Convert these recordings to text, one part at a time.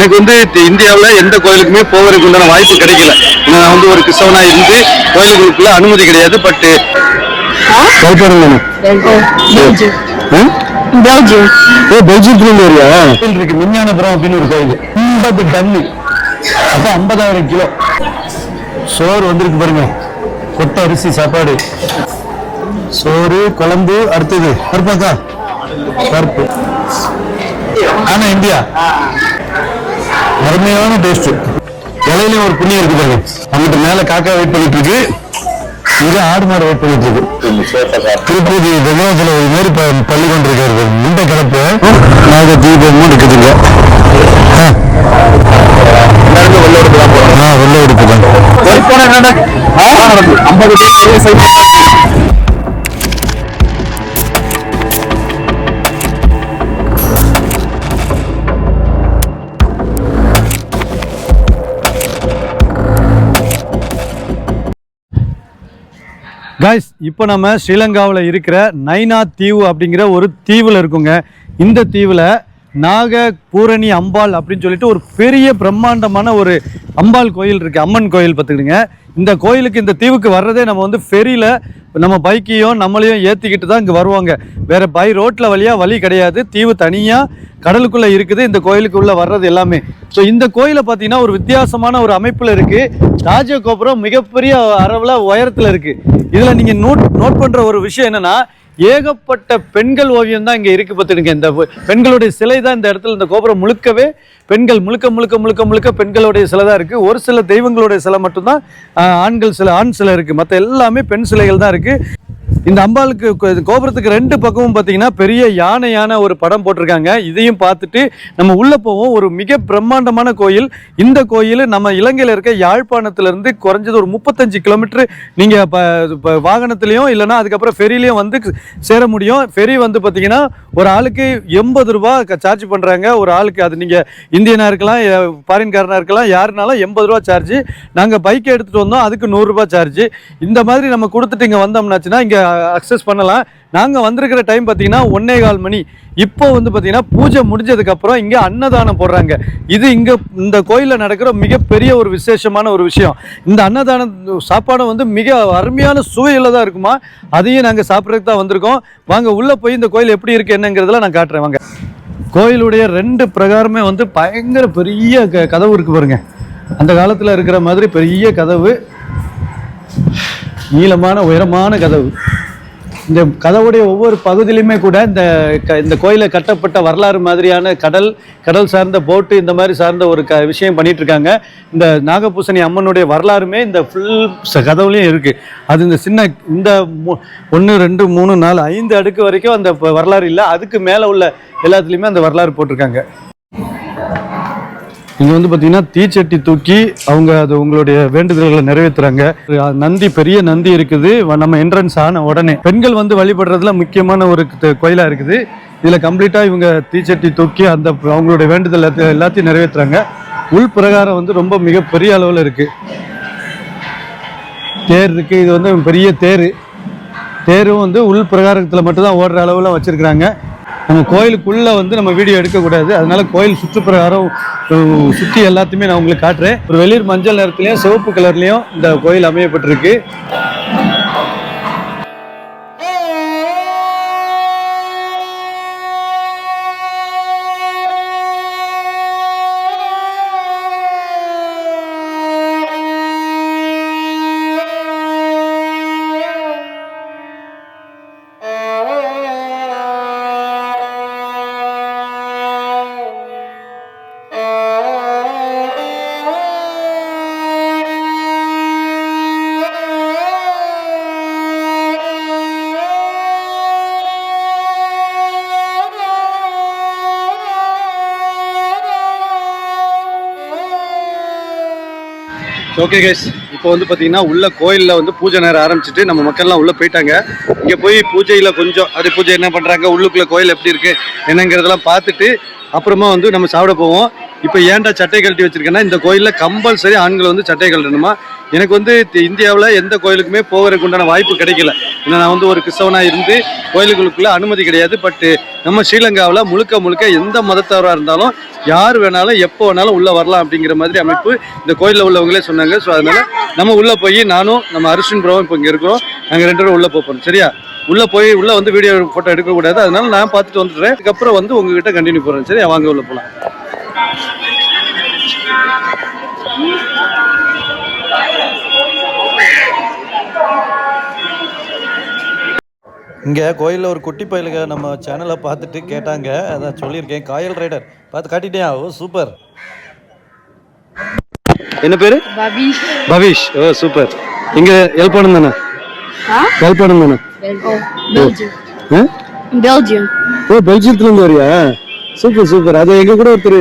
எனக்கு வந்து இந்தியாவில் எந்த கோயிலுக்குமே போவதற்கு உண்டான வாய்ப்பு கிடைக்கல. நான் வந்து ஒரு கிறிஸ்தவனா இருந்து கோயிலுக்குள்ள அனுமதி கிடையாது. பட் விஞ்ஞானபுரம் அப்படின்னு ஒரு கோயில் 50 டன்னு, அப்ப 50,000 கிலோ சோறு வந்திருக்கு பாருங்க. கொட்டை அரிசி சாப்பாடு, சோறு, குழம்பு, அடுத்தது பருப்பாக்கா பருப்பு. ஆனா இந்தியா அருமையான டேஸ்ட். இலையிலயும் ஒரு புண்ணியம் இருக்கு பாருங்க. அங்கிட்ட மேல காக்கா வெயிட் பண்ணிட்டு இருக்கு, இங்க ஆடு மாடு வெயிட் பண்ணிட்டு இருக்கு. திருப்பதி வெங்கடாச்சல ஒரு மாதிரி பள்ளி கொண்டிருக்காரு. இந்த கிடப்பு நாக தீபமும் இருக்குதுங்க. வெள்ள உடுப்பு தான். காய்ஸ், இப்போ நம்ம ஸ்ரீலங்காவில் இருக்கிற நைனா தீவு அப்படிங்கிற ஒரு தீவில் இருக்குங்க. இந்த தீவில் நாக பூரணி அம்பாள் அப்படின்னு சொல்லிட்டு ஒரு பெரிய பிரம்மாண்டமான ஒரு அம்பாள் கோயில் இருக்குது, அம்மன் கோயில் பார்த்துக்கிடுங்க. இந்த கோயிலுக்கு, இந்த தீவுக்கு வர்றதே நம்ம வந்து ஃபெரியில் நம்ம பைக்கையும் நம்மளையும் ஏற்றிக்கிட்டு தான் இங்கே வருவாங்க. வேறு ரோட்டில் வழி கிடையாது. தீவு தனியாக கடலுக்குள்ளே இருக்குது இந்த கோயிலுக்குள்ளே வர்றது எல்லாமே. ஸோ இந்த கோயிலை பார்த்தீங்கன்னா ஒரு வித்தியாசமான ஒரு அமைப்பில் இருக்குது. ராஜகோபுரம் மிகப்பெரிய அளவில் உயரத்தில் இருக்குது. இதில் நீங்கள் நோட் பண்ணுற ஒரு விஷயம் என்னென்னா, ஏகப்பட்ட பெண்கள் ஓவியம் தான் இங்கே இருக்குது பார்த்துடுங்க. இந்த பெண்களுடைய சிலை தான் இந்த இடத்துல, இந்த கோபுரம் முழுக்கவே பெண்கள், முழுக்க பெண்களுடைய சிலை தான் இருக்குது. ஒரு சில தெய்வங்களுடைய சிலை மட்டும்தான் ஆண்கள் சிலை, ஆண் சிலை இருக்குது. மற்ற எல்லாமே பெண் சிலைகள் தான் இருக்குது. இந்த அம்பாளுக்கு கோபுரத்துக்கு 2 பக்கமும் பார்த்தீங்கன்னா பெரிய யானையான ஒரு படம் போட்டிருக்காங்க. இதையும் பார்த்துட்டு நம்ம உள்ளே போவோம். ஒரு மிக பிரம்மாண்டமான கோயில். இந்த கோயில் நம்ம இலங்கையில் இருக்க யாழ்ப்பாணத்திலேருந்து குறைஞ்சது ஒரு 35 கிலோமீட்டர் நீங்கள் இப்போ வாகனத்துலேயும் இல்லைனா அதுக்கப்புறம் ஃபெரிலையும் வந்து சேர முடியும். ஃபெரி வந்து பார்த்தீங்கன்னா ஒரு ஆளுக்கு 80 ரூபா சார்ஜ் பண்ணுறாங்க ஒரு ஆளுக்கு. அது நீங்கள் இந்தியனாக இருக்கலாம், ஃபாரின்காரனாக இருக்கலாம், யாருனாலும் 80 ரூபா சார்ஜ். நாங்கள் பைக்கை எடுத்துகிட்டு வந்தோம், அதுக்கு 100 ரூபா சார்ஜ். இந்த மாதிரி நம்ம கொடுத்துட்டு இங்கே வந்தோம்னாச்சுன்னா இங்கே அக்சஸ் பண்ணலாம். நாங்கள் வந்திருக்கிற டைம் பார்த்தீங்கன்னா 1:15 மணி. இப்போ வந்து பார்த்தீங்கன்னா பூஜை முடிஞ்சதுக்கப்புறம் இங்கே அன்னதானம் போடுறாங்க. இது இங்கே இந்த கோயிலில் நடக்கிற மிகப்பெரிய ஒரு விசேஷமான ஒரு விஷயம். இந்த அன்னதான சாப்பாடு வந்து மிக அருமையான சுவையில் தான் இருக்குமா. அதையும் நாங்கள் சாப்பிட்றதுக்கு தான் வந்திருக்கோம். வாங்க உள்ளே போய் இந்த கோயில் எப்படி இருக்குது என்னங்கிறதுல நான் காட்டுறேன். வாங்க. கோயிலுடைய 2 பிரகாரமே வந்து பயங்கர பெரிய கதவு இருக்குது பாருங்க. அந்த காலத்தில் இருக்கிற மாதிரி பெரிய கதவு, நீளமான உயரமான கதவு. இந்த கதவுடைய ஒவ்வொரு பகுதியிலுமே கூட இந்த கோயிலை கட்டப்பட்ட வரலாறு மாதிரியான கடல் சார்ந்த போட்டு இந்த மாதிரி சார்ந்த ஒரு விஷயம் பண்ணிட்டு இருக்காங்க. இந்த நாகபூசணி அம்மனுடைய வரலாறுமே இந்த ஃபுல் கதவுலையும் இருக்குது. அது இந்த சின்ன இந்த 1 2 3 4 5 அடுக்கு வரைக்கும் அந்த வரலாறு இல்லை. அதுக்கு மேலே உள்ள எல்லாத்துலேயுமே அந்த வரலாறு போட்டிருக்காங்க. இங்கே வந்து பார்த்தீங்கன்னா தீச்சட்டி தூக்கி அவங்க அது உங்களுடைய வேண்டுதல்களை நிறைவேற்றுறாங்க. நந்தி, பெரிய நந்தி இருக்குது. நம்ம என்ட்ரன்ஸ் ஆன உடனே பெண்கள் வந்து வழிபடுறதுல முக்கியமான ஒரு கோயிலாக இருக்குது. இதில் கம்ப்ளீட்டாக இவங்க தீச்சட்டி தூக்கி அந்த அவங்களுடைய வேண்டுதல் எல்லாத்தையும் நிறைவேற்றுறாங்க. உள் பிரகாரம் வந்து ரொம்ப மிகப்பெரிய அளவில் இருக்குது. தேர் இருக்குது. இது வந்து பெரிய தேரும் வந்து உள் பிரகாரத்தில் மட்டும்தான் ஓடுற அளவில் வச்சுருக்குறாங்க. நம்ம கோயிலுக்குள்ளே வந்து நம்ம வீடியோ எடுக்கக்கூடாது. அதனால கோயில் சுற்றுப்பிரகாரம் சுற்றி எல்லாத்தையுமே நான் உங்களுக்கு காட்டுறேன். ஒரு வெளிர் மஞ்சள் நிறத்துலையும் சிவப்பு கலர்லையும் இந்த கோயில் அமையப்பட்டிருக்கு. ஓகே கைஸ், இப்போ வந்து பார்த்தீங்கன்னா உள்ள கோயிலில் வந்து பூஜை நேரம் ஆரம்பிச்சுட்டு நம்ம மக்கள்லாம் உள்ளே போயிட்டாங்க. இங்கே போய் பூஜையில் கொஞ்சம் அது பூஜை என்ன பண்ணுறாங்க, உள்ளுக்குள்ளே கோயில் எப்படி இருக்குது என்னங்கிறதெல்லாம் பார்த்துட்டு அப்புறமா வந்து நம்ம சாப்பிட போவோம். இப்போ ஏன்டா சட்டை கழட்டி வச்சிருக்கேன்னா, இந்த கோயிலில் கம்பல்சரி ஆண்கள் வந்து சட்டை கழட்டணுமா. எனக்கு வந்து இந்தியாவில் எந்த கோயிலுக்குமே போகிறதுக்கு உண்டான வாய்ப்பு கிடைக்கல. ஏன்னா நான் வந்து ஒரு கிறிஸ்தவனாக இருந்து கோயிலுக்குள்ளே அனுமதி கிடையாது. பட் நம்ம ஸ்ரீலங்காவில் முழுக்க எந்த மதத்தவராக இருந்தாலும் யார் வேணாலும் எப்போ வேணாலும் உள்ளே வரலாம் அப்படிங்கிற மாதிரி அமைப்பு இந்த கோயிலில் உள்ளவங்களே சொன்னாங்க. ஸோ அதனால் நம்ம உள்ளே போய் நானும் நம்ம அரிஸ்டின் ப்ரோவும் இப்போ இங்கே இருக்கிறோம். நாங்கள் 2 பேரும் உள்ளே போகிறோம். சரியா? உள்ளே வந்து வீடியோ ஃபோட்டோ எடுக்கக்கூடாது. அதனால நான் பார்த்துட்டு வந்துடுறேன். அதுக்கப்புறம் வந்து உங்ககிட்ட கண்டினியூ போகிறேன். சரி, வாங்க உள்ளே போகலாம். இங்கே கோயிலில் ஒரு குட்டி பயிலுங்க நம்ம சேனலை பார்த்துட்டு கேட்டாங்க. அதான் சொல்லியிருக்கேன். காயல் ரைடர் பார்த்து காட்டிட்டியா? ஓ சூப்பர். என்ன பேர்? பவிஷ். ஓ சூப்பர். இங்கே ஹெல்ப் பண்ணும் தானே? ஹெல்ப் பண்ணும் தானே? ஓ பெல்ஜியத்துலேருந்து வரியா? சூப்பர். அது எங்கள் கூட ஒருத்தர்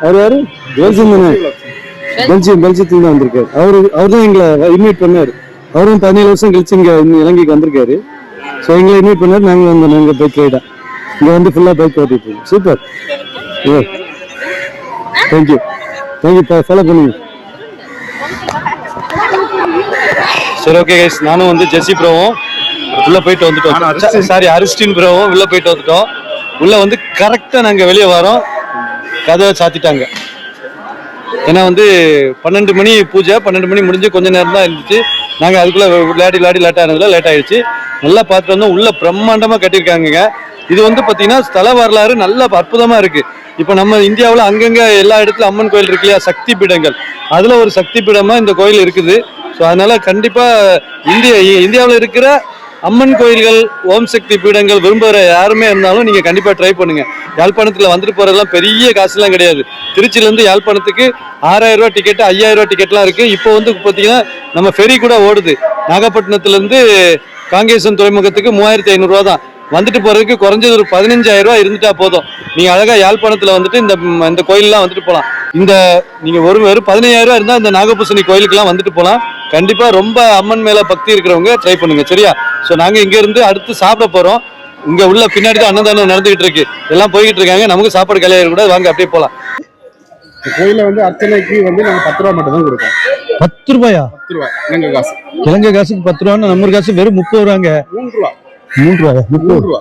அவர் யாரு? பெல்ஜியம் தானே? பெல்ஜியத்துலேருந்து தான் வந்திருக்காரு. அவர் தான் எங்களை இன்வைட் பண்ணார். அவரும் 17 வருஷம் கழிச்சு இங்கே இலங்கைக்கு வந்திருக்காரு. ஸோ எங்களை இன்வைட் பண்ணார். நாங்கள் பைக் ரைடா இங்கே வந்து ஃபுல்லாக பைக் ஓட்டிட்டு இருக்கோம். சூப்பர். ஓ தேங்க்யூ ஃபாலோ பண்ணுங்க. சரி ஓகே கைஸ், நானும் வந்து ஜெஸ்ஸி ப்ரோவும் உள்ளே போயிட்டு வந்துட்டோம். சாரி அரிஸ்டின் ப்ரோவும் உள்ளே போயிட்டு வந்துட்டோம். உள்ளே வந்து கரெக்டாக நாங்கள் வெளியே வரோம். கதவை சாத்திட்டாங்க. ஏன்னா வந்து 12 மணி பூஜை, 12 மணி முடிஞ்சு கொஞ்சம் நேரம் தான் இருந்துச்சு. நாங்கள் அதுக்குள்ளே விளையாடி லேட் ஆனதுல லேட் ஆயிடுச்சு. நல்லா பார்த்துட்டு வந்தோம். உள்ள பிரம்மாண்டமாக கட்டியிருக்காங்க. இது வந்து பார்த்தீங்கன்னா ஸ்தல வரலாறு நல்ல அற்புதமாக இருக்குது. இப்போ நம்ம இந்தியாவில் அங்கங்கே எல்லா இடத்துல அம்மன் கோயில் இருக்கு இல்லையா, சக்தி பீடங்கள். அதில் ஒரு சக்தி பீடமாக இந்த கோயில் இருக்குது. ஸோ அதனால கண்டிப்பாக இந்தியாவில் இருக்கிற அம்மன் கோயில்கள், ஓம் சக்தி பீடங்கள் விரும்புகிற யாருமே இருந்தாலும் நீங்கள் கண்டிப்பாக ட்ரை பண்ணுங்கள். யாழ்ப்பாணத்தில் வந்துட்டு போகிறதெல்லாம் பெரிய காசுலாம் கிடையாது. திருச்சியிலேருந்து யாழ்ப்பாணத்துக்கு 6000 ரூபா டிக்கெட்டு, 5000 ரூபா டிக்கெட்லாம் இருக்குது. இப்போ வந்து பார்த்தீங்கன்னா நம்ம ஃபெரி கூட ஓடுது. நாகப்பட்டினத்துலேருந்து காங்கேசன் துறைமுகத்துக்கு 3500 ரூபா தான். வந்துட்டு போகிறதுக்கு குறைஞ்சது ஒரு 15000 ரூபா இருந்துட்டா போதும். நீங்கள் அழகாக யாழ்ப்பாணத்தில் வந்துட்டு இந்த கோயிலெலாம் வந்துட்டு போகலாம். நீங்கள் வெறும் 15000 ரூபா இருந்தால் இந்த நாகபூசணி கோயிலுக்கெல்லாம் வந்துட்டு போகலாம். கண்டிப்பாக ரொம்ப அம்மன் மேலே பக்தி இருக்கிறவங்க ட்ரை பண்ணுங்க. சரியா? ஸோ நாங்கள் இங்கேருந்து அடுத்து சாப்பிட போகிறோம். இங்கே உள்ள பின்னாடி தான் அன்னதானம் நடந்துகிட்டு இருக்கு. எல்லாம் போய்கிட்டு இருக்காங்க. நமக்கு சாப்பாடு கலையாயிரம் கூட. வாங்க அப்படியே போகலாம். கோயில வந்து அர்ச்சனைக்கு வந்து நாங்கள் 10 ரூபா மட்டும் தான் கொடுப்போம். 10 ரூபாயா? 10 ரூபா இலங்கை காசு. இலங்கை காசுக்கு 10 ரூபான்னு நம்ம காசு வெறும் 30 ரூபாங்க. 3 ரூபா. 3 ரூபாயா? 30 ரூபா.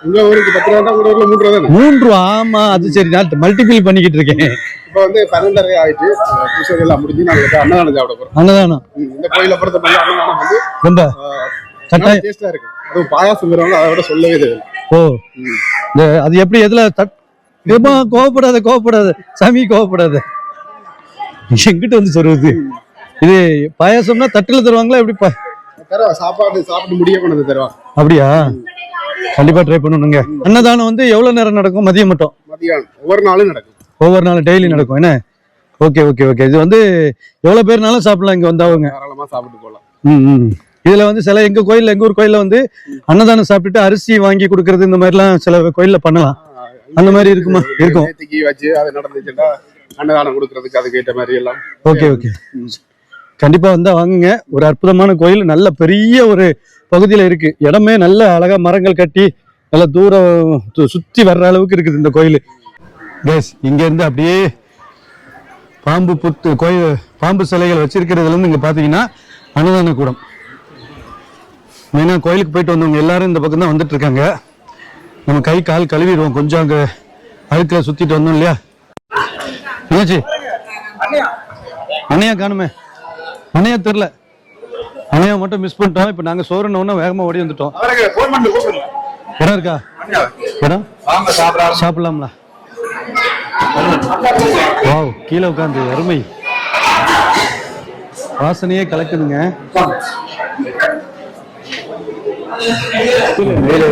உங்க ஊருக்கு 10 ரூபா தான், கூட 3 ரூபா தானே? 3 ரூபா. ஆமா, அது சரி. நான் மல்டிபிள் பண்ணிக்கிட்டு இருக்கேன். இப்போ வந்து 12:30 ஆயிட்டு பூசை எல்லாம் முடிஞ்சு நாங்கள் அன்னதானம் சாப்பிட போறோம். அன்னதானம் இந்த கோயிலை பொறுத்த பண்ணி அன்னதானம் வந்து ரொம்ப கட்டாயம் டேஸ்டா இருக்கு. அது பாயாசங்கிறவங்க அதை விட சொல்லவே தெரியும். ஓ அது எப்படி எதுல கோவப்படாத சாமி, கோவப்படாத. எங்கிட்ட வந்து சொல்றது இது பாயாசம்னா தட்டுல தருவாங்களா? எப்படி தருவா சாப்பாடு சாப்பிட்டு முடிய கொண்டு வந்து தருவா. அப்படியா? கண்டிப்பா ட்ரை பண்ணணுங்க. அன்னதானம் வந்து எவ்வளவு நேரம் நடக்கும்? மதியம் மட்டும்? மதியானம் ஒவ்வொரு நாளும் நடக்கும். ஒவ்வொரு நாளும் டெய்லி நடக்கும். என்ன? ஓகே. இது வந்து எவ்வளவு பேர்னாலும் சாப்பிடலாம். இங்க வந்தவங்க தாராளமா சாப்பிட்டு போகலாம். இதுல வந்து சில எங்க ஊர் கோயில்ல வந்து அன்னதானம் சாப்பிட்டுட்டு அரிசி வாங்கி கொடுக்கறது, இந்த மாதிரி எல்லாம் சில கோயில்ல பண்ணலாம். அந்த மாதிரி இருக்குமா? இருக்கும். வச்சு அது நடந்துச்சுன்னா அன்னதானம் கொடுக்கறதுக்கு அதுக்கு ஏற்ற மாதிரி எல்லாம். ஓகே. கண்டிப்பா வந்தா வாங்குங்க. ஒரு அற்புதமான கோயில், நல்ல பெரிய ஒரு பகுதியில இருக்கு. இடமே நல்ல அழகா மரங்கள் கட்டி நல்ல தூரம் சுத்தி வர்ற அளவுக்கு இருக்குது இந்த கோயில். கேஸ் இங்க இருந்து அப்படியே பாம்பு சிலைகள் வச்சிருக்கிறதுல இருந்து இங்க பாத்தீங்கன்னா அன்னதான கூடம். மெயினா கோயிலுக்கு போயிட்டு வந்தவங்க எல்லாரும் இந்த பக்கம் தான் வந்துட்டு இருக்காங்க. நம்ம கை கால் கழுவிடுவோம். கொஞ்சம் அங்க அழுக்கில் சுத்திட்டு வந்தோம் இல்லையா? என்னாச்சு? அண்ணையா காணுமே. அண்ணையா தெரியல. அண்ணையா மட்டும் மிஸ் பண்ணிட்டோம். இப்ப நாங்க சோறுன்னு வேகமா ஓடி வந்துட்டோம். இடம் இருக்கா? இடம் சாப்பிடலாம்ல? வாவ், கீழே உட்காந்து அருமை. வாசனையே கலக்குதுங்க.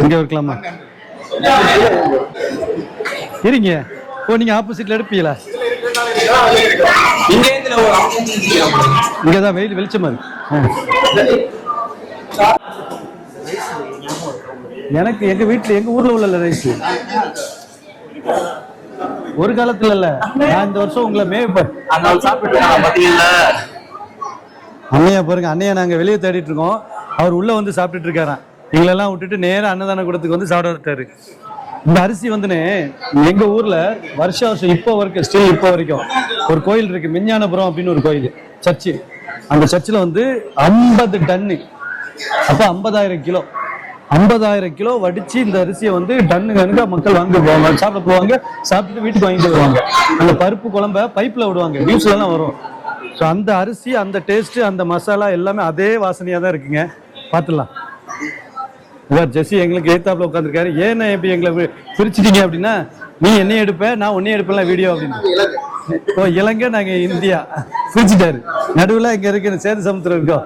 இங்க இருக்கலாமா? இருங்க. ஓ, நீங்க ஆப்போசிட்ல எடுப்பீங்களா? இங்கதான் வெயில் வெளிச்சமா இருக்கு. எனக்கு எங்க வீட்டுல எங்க ஊர்ல உள்ள ரைஸ் ஒரு காலத்துல இல்ல, நான் இந்த வருஷம் உங்களை மேய்ப்பேன். அண்ணையா பாருங்க, அண்ணையா நாங்க வெளியே தேடிட்டு இருக்கோம். அவர் உள்ள வந்து சாப்பிட்டுட்டு இருக்காராம். எங்களெல்லாம் விட்டுட்டு நேரம் அன்னதான கூடத்துக்கு வந்து சாப்பிட விட்டாரு. இந்த அரிசி வந்துன்னு எங்க ஊர்ல வருஷம் இப்போ வரைக்கும் ஸ்டில் இப்போ வரைக்கும் ஒரு கோயில் இருக்கு, மெஞ்ஞானபுரம் அப்படின்னு ஒரு கோயில் சர்ச்சு. அந்த சர்ச்சில் வந்து 50 டன்னு, அப்ப 50,000 கிலோ, 50,000 கிலோ வடிச்சு இந்த அரிசியை வந்து டன்னு கணக்கா மக்கள் வாங்க போவாங்க, சாப்பிட போவாங்க, சாப்பிட்டுட்டு வீட்டுக்கு வாங்கிட்டு வருவாங்க. அந்த பருப்பு குழம்ப பைப்ல விடுவாங்க, நியூஸ்ல எல்லாம் வரும். ஸோ அந்த அரிசி, அந்த டேஸ்ட், அந்த மசாலா எல்லாமே அதே வாசனையா தான் இருக்குங்க. பார்த்துடலாம். ஜெஸ்ஸி எங்களுக்கு எய்த்தாப்புல உட்காந்துருக்காரு. ஏன்னா எப்படி எங்களை பிரிச்சுட்டீங்க அப்படின்னா, நீ என்னையும் எடுப்ப, நான் உன்னையும் எடுப்பேன் வீடியோ அப்படின்னு. ஓ இலங்கை, நாங்க இந்தியா பிரிச்சுட்டாரு. நடுவில் இங்க இருக்கு சேது சமுத்திரம் இருக்கோம்.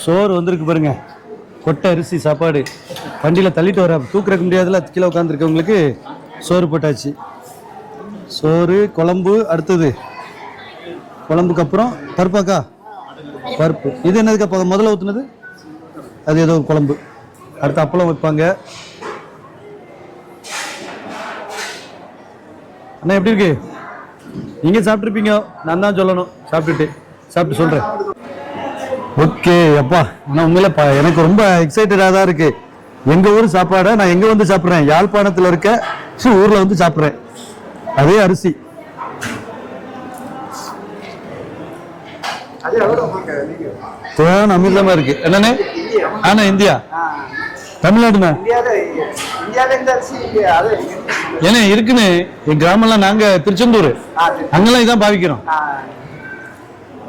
சோறு வந்திருக்கு பாருங்க, கொட்டை அரிசி சாப்பாடு. வண்டியில தள்ளிட்டு வர தூக்குறக்க முடியாதுல, கீழே உட்காந்துருக்கவங்களுக்கு சோறு போட்டாச்சு. சோறு, குழம்பு, அடுத்தது குழம்புக்கு அப்புறம் பருப்பாக்கா, பருப்பு. இது என்னதுக்கா முதல்ல ஊத்துனது? அது ஏதோ ஒரு குழம்பு. அடுத்து அப்பளம் வைப்பாங்க. அண்ணா எப்படி இருக்கு? நீங்க சாப்பிட்டுருப்பீங்க, நான் தான் சொல்லணும். சாப்பிட்டு சொல்றேன். ஓகே அப்பா, நான் உண்மையில எனக்கு ரொம்ப எக்ஸைட்டடா தான் இருக்கு. எங்க ஊர் சாப்பாடை நான் எங்க வந்து சாப்பிட்றேன், யாழ்ப்பாணத்துல இருக்க ஊர்ல வந்து சாப்பிட்றேன். அதே அரிசி. அமிர்தமா இருக்கு. என்னன்னு? ஆனா இந்தியா, தமிழ்நாடுண்ணா ஏன்னா இருக்குன்னு என் கிராமம்லாம், நாங்க திருச்செந்தூர், அங்கெல்லாம் இதான் பாவிக்கிறோம்.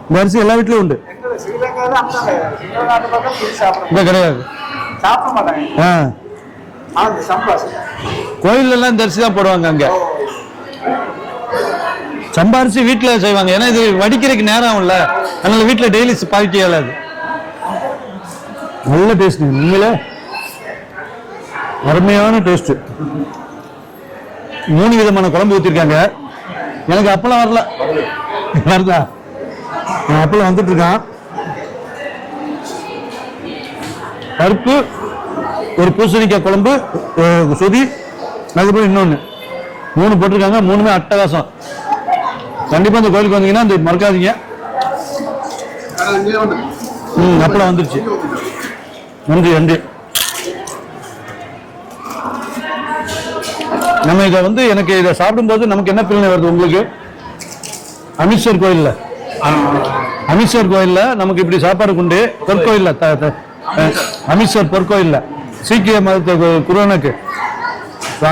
இந்த அரிசி எல்லா வீட்லயும் உண்டு. கிடையாது, கோயில் எல்லாம் இந்த அரிசி தான் போடுவாங்க. அங்க சம்பா அரிசி வீட்டுல செய்வாங்க, ஏன்னா இது வடிக்கிறதுக்கு நேரம் ஆகும்ல, அதனால வீட்டுல டெய்லி பாவிக்க இயலாது. நல்ல டேஸ்ட், உண்மையில அருமையான டேஸ்ட். 3 விதமான குழம்பு ஊத்திருக்காங்க. எனக்கு அப்பளம் வரல, வருதா? அப்பளம் வந்துட்டு இருக்கான். பருப்பு, ஒரு பூசணிக்காய் குழம்பு, சொதி, அதுக்கப்புறம் இன்னொன்னு, 3 போட்டிருக்காங்க. 3மே அட்டகாசம். கண்டிப்பா இந்த கோயிலுக்கு வந்தீங்கன்னா இந்த மறக்காதீங்க. அப்பளம் வந்துருச்சு. நன்றி. நம்ம இதை வந்து, எனக்கு இதை சாப்பிடும்போது நமக்கு என்ன பிள்ளை வருது உங்களுக்கு? அமிர்தசர் கோயில்ல நமக்கு இப்படி சாப்பாடு கொண்டு, பொற்கோயில்ல, அமிர்தசர் பொற்கோயில்ல சீக்கிய மதத்தை குருவனுக்கு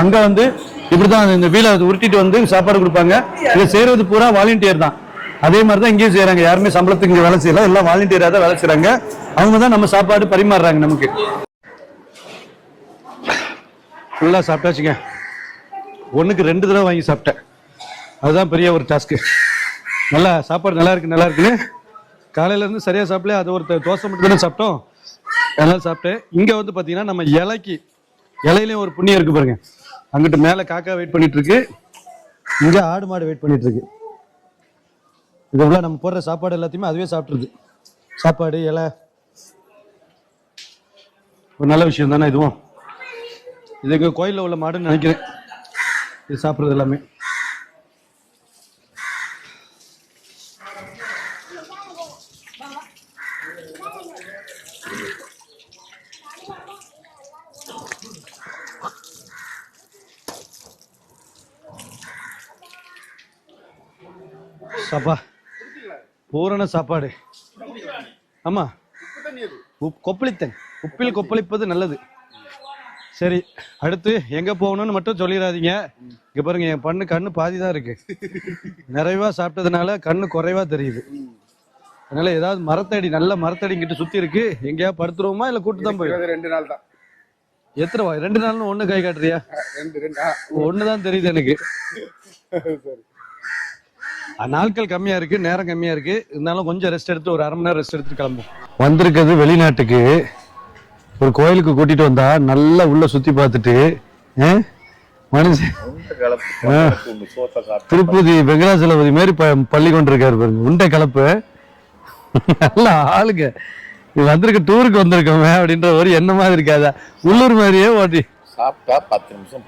அங்க வந்து இப்படிதான் இந்த வீலை உருட்டிட்டு வந்து சாப்பாடு கொடுப்பாங்க. இதை செய்யறது பூரா வாலண்டியர் தான். அதே மாதிரிதான் இங்கேயும் செய்யறாங்க. யாருமே சம்பளத்துக்கு இங்க வேலை செய்யல, எல்லாம் வாலண்டியரா தான் வேலை செய்யறாங்க. அவங்க தான் நம்ம சாப்பாடு பரிமாறுறாங்க நமக்கு. ஃபுல்லா சாப்பிட்டாச்சுங்க. 1க்கு 2 தடவை வாங்கி சாப்பிட்டேன். அதுதான் பெரிய ஒரு டாஸ்க்கு. நல்லா சாப்பாடு நல்லா இருக்குன்னு காலையில இருந்து சரியா சாப்பிடல. அது ஒரு தோசை மட்டும் தானே சாப்பிட்டோம், அதனால சாப்பிட்டேன். இங்க வந்து பாத்தீங்கன்னா நம்ம இலையிலயும் ஒரு புண்ணியம் இருக்கு பாருங்க. அங்கிட்டு மேல காக்கா வெயிட் பண்ணிட்டு இருக்கு, இங்க ஆடு மாடு வெயிட் பண்ணிட்டு இருக்கு. இதுல நம்ம போடுற சாப்பாடு எல்லாத்தையுமே அதுவே சாப்பிட்டுருது. சாப்பாடு, இலை, ஒரு நல்ல விஷயம் தானே இதுவும். இதுக்கு கோயில்ல உள்ள மாடுன்னு நினைக்கிறேன் இது சாப்பிட்றது எல்லாமே. சாப்பா பூரண சாப்பாடு. ஆமா, கொப்பளித்தன், உப்பில் கொப்பளிப்பது நல்லது. சரி, அடுத்து எங்க போகணும்னு மட்டும் சொல்லிடாதீங்க. இங்க பாருங்க, என் கண்ணு பாதி தான் இருக்கு. நிறைவா சாப்பிட்டதுனால கண்ணு குறைவா தெரியுது. அதனால ஏதாவது மரத்தடி, நல்ல மரத்தடி கிட்ட சுத்தி இருக்கு, எங்கேயாவது படுத்துருவோமா இல்ல கூட்டு தான் போயிடும்? 2 நாள் தான். எத்தனை 2 நாள்னு ஒண்ணு கை காட்டுறியா? ஒண்ணுதான் தெரியுது எனக்கு. நாட்கள் கம்மியா இருக்கு, நேரம் கம்மியா இருக்கு. இருந்தாலும் கொஞ்சம் ரெஸ்ட் எடுத்து, ஒரு 1/2 மணி நேரம் ரெஸ்ட் எடுத்துட்டு கிளம்பும். வந்திருக்கிறது வெளிநாட்டுக்கு. ஒரு கோயிலுக்கு கூட்டிட்டு வந்தா நல்லா உள்ள சுத்தி பார்த்துட்டு, மனுஷன் திருப்பதி வெங்கடாசலபதி மாதிரி பள்ளி கொண்டிருக்காரு பாருங்க. உண்டை கலப்பு நல்ல ஆளுங்க. வந்திருக்க டூருக்கு வந்திருக்கோமே அப்படின்ற ஒரு எண்ணமா இருக்காதா? உள்ளூர் மாதிரியே ஓட்டி சாப்பிட்டா 10 நிமிஷம்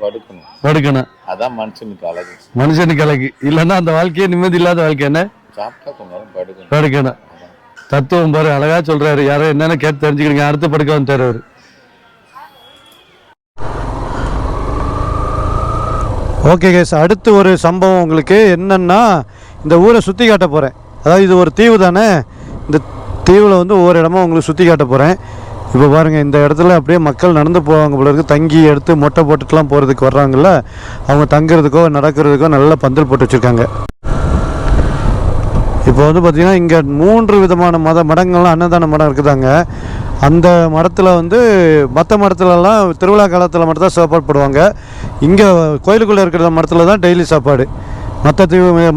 படுக்கணும். அதான் மனுஷனுக்கு அழகு. இல்லன்னா அந்த வாழ்க்கையே நிம்மதி இல்லாத வாழ்க்கை. என்ன சாப்பிட்டா கொஞ்ச நேரம் படுக்கணும். தத்துவம் பாரு, அழகா சொல்றாரு. யாரோ என்னன்னு கேட்டு தெரிஞ்சுக்கிறீங்க. அடுத்து படுக்க வந்துட்டாரு அவரு. ஓகே கேஸ், அடுத்து ஒரு சம்பவம் உங்களுக்கு என்னென்னா, இந்த ஊரை சுற்றி காட்ட போகிறேன். அதாவது இது ஒரு தீவு தானே, இந்த தீவில் வந்து ஒவ்வொரு இடமா உங்களுக்கு சுற்றி காட்ட போகிறேன். இப்போ பாருங்கள், இந்த இடத்துல அப்படியே மக்கள் நடந்து போவாங்க போல இருக்குது. தங்கி எடுத்து மொட்டை போட்டுட்டுலாம் போகிறதுக்கு வர்றாங்கல்ல, அவங்க தங்குறதுக்கோ நடக்கிறதுக்கோ நல்ல பந்தல் போட்டு வச்சுருக்காங்க. இப்போ வந்து பார்த்திங்கன்னா இங்கே 3 விதமான மடங்கள்லாம் அன்னதான மடம் இருக்குதாங்க. அந்த மடத்தில் வந்து மற்ற மடத்துலலாம் திருவிழா காலத்தில் மட்டும் தான் சாப்பாடு போடுவாங்க. இங்கே கோயிலுக்குள்ளே இருக்கிற மடத்தில் தான் டெய்லி சாப்பாடு. மற்ற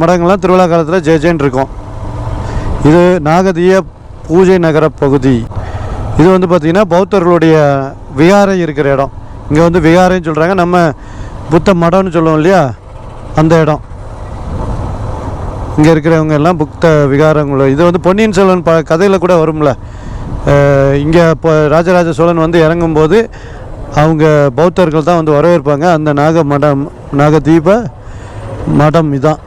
மடங்கள்லாம் திருவிழா காலத்தில் ஜெயன்னு இருக்கும். இது நாகதீய பூஜை நகர பகுதி. இது வந்து பார்த்திங்கன்னா பௌத்தர்களுடைய விகாரை இருக்கிற இடம். இங்கே வந்து விகாரைன்னு சொல்கிறாங்க, நம்ம புத்த மடம்னு சொல்லுவோம் இல்லையா, அந்த இடம். இங்கே இருக்கிறவங்க எல்லாம் புத்த விகாரங்களும். இது வந்து பொன்னியின் செல்வன் கதையில் கூட வரும்ல, இங்கே இப்போ ராஜராஜ சோழன் வந்து இறங்கும்போது அவங்க பௌத்தர்கள் தான் வந்து வரவேற்பாங்க. அந்த நாகதீப மடம் இதான்.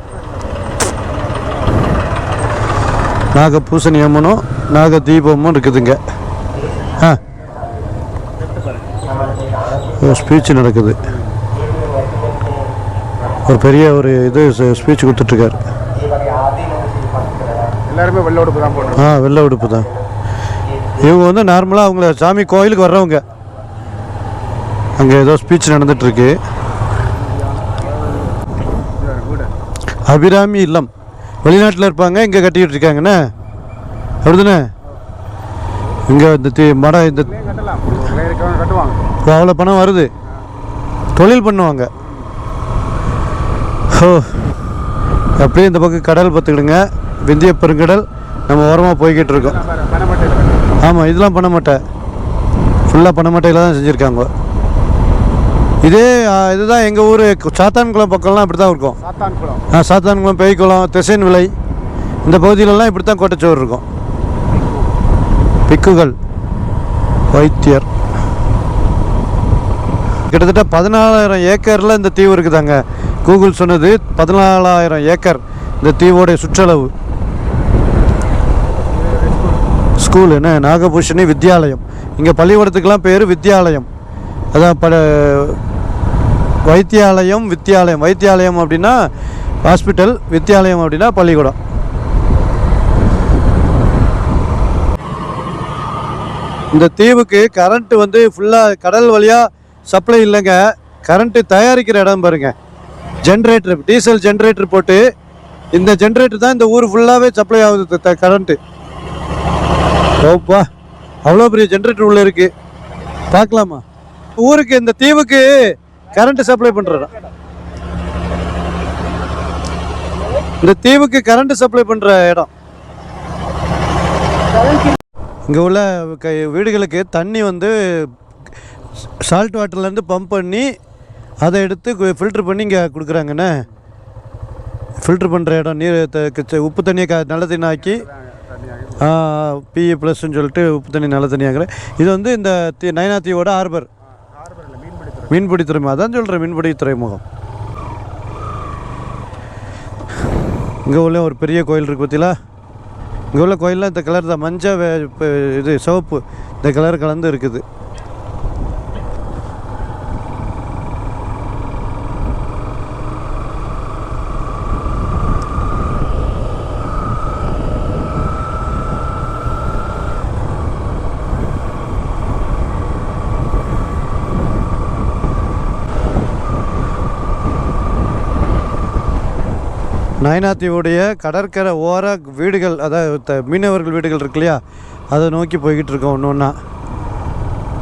நாகபூசணி அம்மனும் நாகதீபமும் இருக்குதுங்க. ஸ்பீச் நடக்குது. ஒரு பெரிய ஒரு இது ஸ்பீச் கொடுத்துட்ருக்காரு. எல்லாருமே வெள்ளை உடுப்பு தான் போடுறாங்க. வெள்ளை உடுப்பு தான். இவங்க வந்து நார்மலாக அவங்கள சாமி கோயிலுக்கு வர்றவங்க. அங்கே ஏதோ ஸ்பீச் நடந்துகிட்ருக்கு. அபிராமி இல்லம் வெளிநாட்டில் இருப்பாங்க, இங்கே கட்டிக்கிட்டு இருக்காங்கண்ணே, அப்படிதானே? இங்கே இந்த மடம் இந்த அவ்வளோ பணம் வருது, தொழில் பண்ணுவாங்க. அப்படியே இந்த பக்கம் கடல் பார்த்துக்கிடுங்க, விந்திய பெருங்கடல். நம்ம ஓரமாக போய்கிட்டு இருக்கோம். ஆமாம், இதெல்லாம் பனைமட்டை, ஃபுல்லாக பனைமட்டையில் தான் செஞ்சுருக்காங்க. இதுதான் எங்கள் ஊர் சாத்தான்குளம் பக்கம்லாம் இப்படி தான் இருக்கும். சாத்தான்குளம், பேய்க்குளம், திசைன் விலை, இந்த பகுதியிலலாம் இப்படி தான் கோட்டைச்சோறு இருக்கும். பிக்குகள், வைத்தியர். கிட்டத்தட்ட 14,000 ஏக்கரில் இந்த தீவு இருக்குதாங்க. கூகுள் சொன்னது 14,000 ஏக்கர் இந்த தீவோடைய சுற்றளவு. ஸ்கூல் என்ன, நாகபூஷணி வித்யாலயம். இங்கே பள்ளிக்கூடத்துக்கெலாம் பேர் வித்யாலயம். அதான் வைத்தியாலயம், வித்யாலயம். வைத்தியாலயம் அப்படின்னா ஹாஸ்பிட்டல், வித்யாலயம் அப்படின்னா பள்ளிக்கூடம். இந்த தீவுக்கு கரண்ட்டு வந்து ஃபுல்லாக கடல் வழியாக சப்ளை இல்லைங்க. கரண்ட்டு தயாரிக்கிற இடம் பாருங்க, ஜென்ரேட்டர், டீசல் ஜென்ரேட்டர் போட்டு, இந்த ஜென்ரேட்டர் தான் இந்த ஊர் ஃபுல்லாகவே சப்ளை ஆகுது கரண்ட்டு. ஓப்பா, அவ்வளோ பெரிய ஜென்ரேட்டர் உள்ளே இருக்குது. பார்க்கலாமா? ஊருக்கு, இந்த தீவுக்கு கரண்ட் சப்ளை பண்ணுறோம். இந்த தீவுக்கு கரண்ட் சப்ளை பண்ணுற இடம். இங்கே உள்ள வீடுகளுக்கு தண்ணி வந்து சால்ட் வாட்டர்லேருந்து பம்ப் பண்ணி அதை எடுத்து ஃபில்ட்ரு பண்ணி இங்கே கொடுக்குறாங்கண்ணே. ஃபில்ட்ரு பண்ணுற இடம். நீர் உப்பு தண்ணியை நல்ல தண்ணி ஆக்கி PE+ன்னு சொல்லிட்டு உப்பு தண்ணி நல்ல தண்ணியாங்கிற. இது வந்து இந்த நைனா தீவோட ஹார்பர், மீன்பிடி துறைமுகம். அதான் சொல்கிறேன், மீன்பிடி துறைமுகம். இங்கே உள்ள ஒரு பெரிய கோயில் இருக்குது பார்த்தீங்களா? இங்கே உள்ள கோயிலில் இந்த கலர் தான், மஞ்சள் இது சிவப்பு, இந்த கலர் கலந்து இருக்குது. நைனாத்தீவுடைய கடற்கரை ஓர வீடுகள், அதாவது மீனவர்கள் வீடுகள் இருக்கு இல்லையா, அதை நோக்கி போய்கிட்டு இருக்கோம். ஒன்று ஒன்றா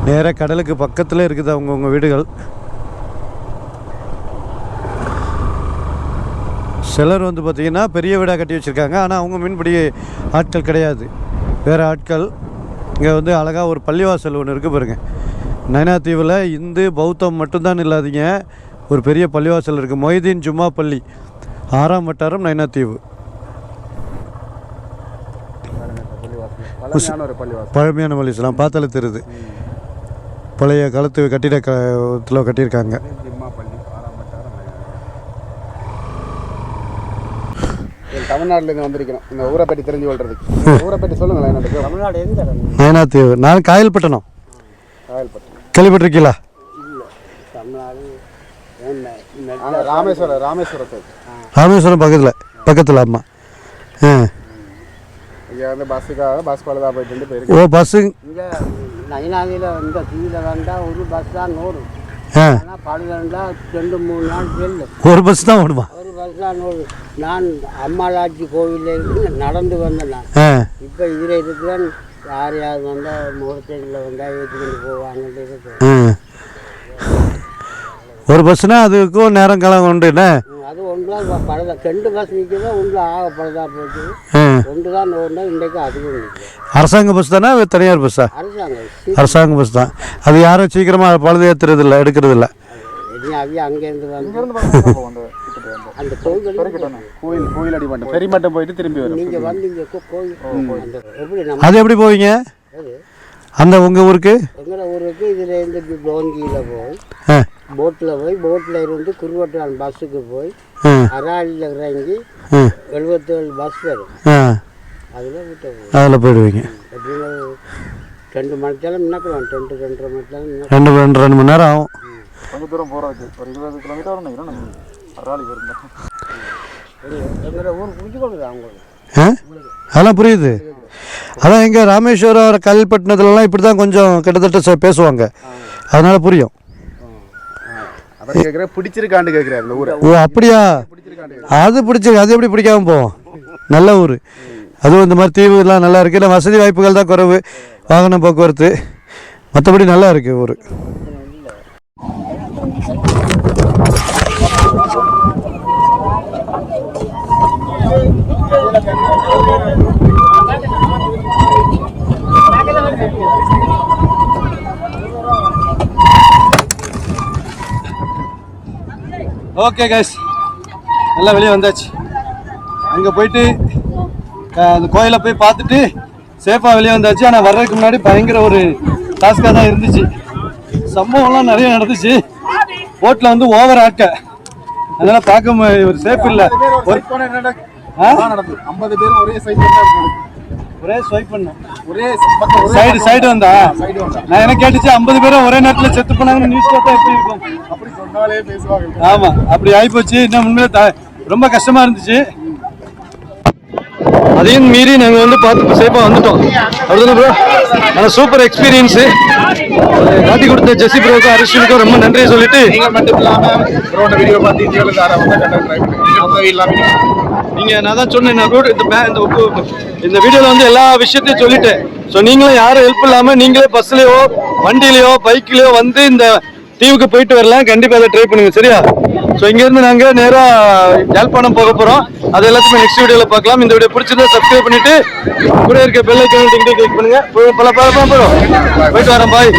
நேராக கடலுக்கு பக்கத்தில் இருக்குது அவங்கவுங்க வீடுகள். சிலர் வந்து பார்த்திங்கன்னா பெரிய வீடாக கட்டி வச்சுருக்காங்க. ஆனால் அவங்க மீன்பிடி ஆட்கள் கிடையாது, வேறு ஆட்கள். இங்கே வந்து அழகாக ஒரு பள்ளிவாசல் ஒன்று இருக்குது பாருங்கள். நைனாத்தீவில் இந்து பௌத்தம் மட்டும்தான் இல்லாதீங்க, ஒரு பெரிய பள்ளிவாசல் இருக்குது. மொய்தீன் ஜும்மா பள்ளி, 6ஆம் வட்டாரம், நைனாத்தீவு. பழமையான பள்ளிவாசலாம் பார்த்தாலே தெரியுது. பழைய காலத்து கட்டிடத்தில் கட்டியிருக்காங்க. தமிழ்நாட்டிலேருந்து வந்திருக்கிறோம் இந்த ஊரை பற்றி தெரிஞ்சு கொள்றதுக்கு. ஊரை பற்றி சொல்லுங்களேன். எனக்கு தமிழ்நாடு எந்த இடம்? நைனாத்தீவு. நான் காயல்பட்டணம். கேள்விப்பட்டிருக்கீங்களா? இல்லை, தமிழ்நாடு ராமேஸ்வரத்துக்கு ராமேஸ்வரம் பக்கத்தில் ஆமாம். இங்கே வந்து பஸ் பழுதாக போயிட்டு போயிருக்கு. ஓ பஸ்ஸு இங்கே நைனாதியில் இந்த தீவில் வந்தால் ஒரு பஸ் தான் ஓடும். ஆனால் பழுதா 2-3 நாள் செல்லு ஒரு பஸ் தான் ஓடுமா? ஒரு பஸ் தான் ஓடும். நான் அம்மாளாச்சி கோவிலில் இருந்து நடந்து வந்தேன் நான். இப்போ இதில் இருக்கிறேன். யார் வந்தால் முகூர்த்தத்தில் வந்தால் ஏற்றிக்கிட்டு போவாங்கன்ட்டு இருக்கு. ஒரு பஸ்னா அதுக்கும் நேரம் காலம் உண்டு என்ன? அது ஒன்று பழுதா 2 பஸ் நிற்கிறதா ஒன்று ஆக பழுதா போச்சு. ஒன்று தான் ஓடினா இன்றைக்கு அதுவும் நிற்கும். அரசாங்க பஸ் தானே தனியார் பஸ்ஸா? அரசாங்க பஸ் தான். அது யாரும் சீக்கிரமாக பழுது ஏற்றுறது இல்லை, எடுக்கிறது இல்லை. அங்கேருந்து அந்த கோயில் அடி மட்டும் பெரிய மட்டும் போயிட்டு திரும்பி வரும். நீங்கள் வந்தீங்க கோயில் அது எப்படி போவீங்க அந்த உங்கள் ஊருக்கு? எங்களோட ஊருக்கு இதில் இருந்து டோங்கியில் போய் போட்டில் இருந்து குருவட்டான் பஸ்ஸுக்கு போய் அராலியில் இறங்கி 77 பஸ் வரும். அதில் போயிடுவீங்க. எப்படின்னா 2 மணி நேரம் நினைக்கலாம். 2-2.5 மணி நேரம் 2 மணி நேரம் ஆகும். கொஞ்சம் தூரம் போகிறதுக்கு ஒரு 20 கிலோமீட்டர் வரும். அராலி வரும். எங்களோட ஊர் பிடிச்சி கொடுக்குது அவங்களுக்கு. அதெல்லாம் புரியுது. அதான் எங்கள் ராமேஸ்வரம் கல்பட்டினத்துலலாம் இப்படி தான் கொஞ்சம் கிட்டத்தட்ட பேசுவாங்க. அதனால் புரியும். பிடிச்சிருக்காண்டு கேட்குறாரு இந்த ஊரை. ஓ அப்படியா? அது பிடிச்சிருக்கு. அது எப்படி பிடிக்காம போவோம்? நல்ல ஊர். அதுவும் இந்த மாதிரி தீவுலாம் நல்லா இருக்குது. இல்லை வசதி வாய்ப்புகள் தான் குறைவு, வாகன போக்குவரத்து. மற்றபடி நல்லா இருக்குது ஊர். ஓகே கைஸ், நல்லா வெளியே வந்தாச்சு. அங்கே போயிட்டு அந்த கோயிலை போய் பார்த்துட்டு சேஃபாக வெளியே வந்தாச்சு. ஆனால் வர்றதுக்கு முன்னாடி பயங்கர ஒரு டாஸ்காக தான் இருந்துச்சு. சம்பவம்லாம் நிறைய நடந்துச்சு. போட்டில் வந்து ஓவர் ஆக்க, அதனால் பார்க்க ஒரு சேஃப் இல்லை. 50 பேர் ஒரே சைடு ஒரே ஸ்வைப் பண்ண ஒரே சைடு வந்தா நான் என்ன கேட்டுச்சு 50 பேரும் ஒரே நேரத்தில் செத்து போனாங்கன்னு நியூஸ் பார்த்தா எப்படி இருக்கும்? அப்படி சொன்னாலே பேசுவாங்க. ஆமாம், அப்படி ஆகிப்போச்சு. இன்னும் உண்மையிலே ரொம்ப கஷ்டமாக இருந்துச்சு. அதையும் மீறி நாங்கள் வந்து பார்த்து சேஃபாக வந்துட்டோம். அப்படிதானே ப்ரோ? ஆனால் சூப்பர் எக்ஸ்பீரியன்ஸு. காட்டி கொடுத்த ஜெசி ப்ரோவுக்கும் அரிஷனுக்கும் ரொம்ப நன்றியை சொல்லிட்டு நீங்கள் மட்டும் இல்லாமல் ப்ரோட வீடியோ பார்த்து நீங்கள் நான் தான் சொன்னேன், நான் ரூட் இந்த வீடியோவில் வந்து எல்லா விஷயத்தையும் சொல்லிட்டேன். ஸோ நீங்களும் யாரும் ஹெல்ப் இல்லாமல் நீங்களே பஸ்லேயோ வண்டியிலையோ பைக்லேயோ வந்து இந்த தீவுக்கு போயிட்டு வரலாம். கண்டிப்பாக அதை ட்ரை பண்ணுங்க, சரியா? ஸோ இங்கேருந்து நாங்கள் நேராக யாழ்ப்பாணம் போக போகிறோம். அது எல்லாத்தையுமே நெக்ஸ்ட் வீடியோவில் பார்க்கலாம். இந்த வீடியோ பிடிச்சிருந்தா சப்ஸ்கிரைப் பண்ணிவிட்டு கூட இருக்க பெல் ஐக்கான் கிளிக் பண்ணுங்கள். போயிட்டு வரேன், பாய்.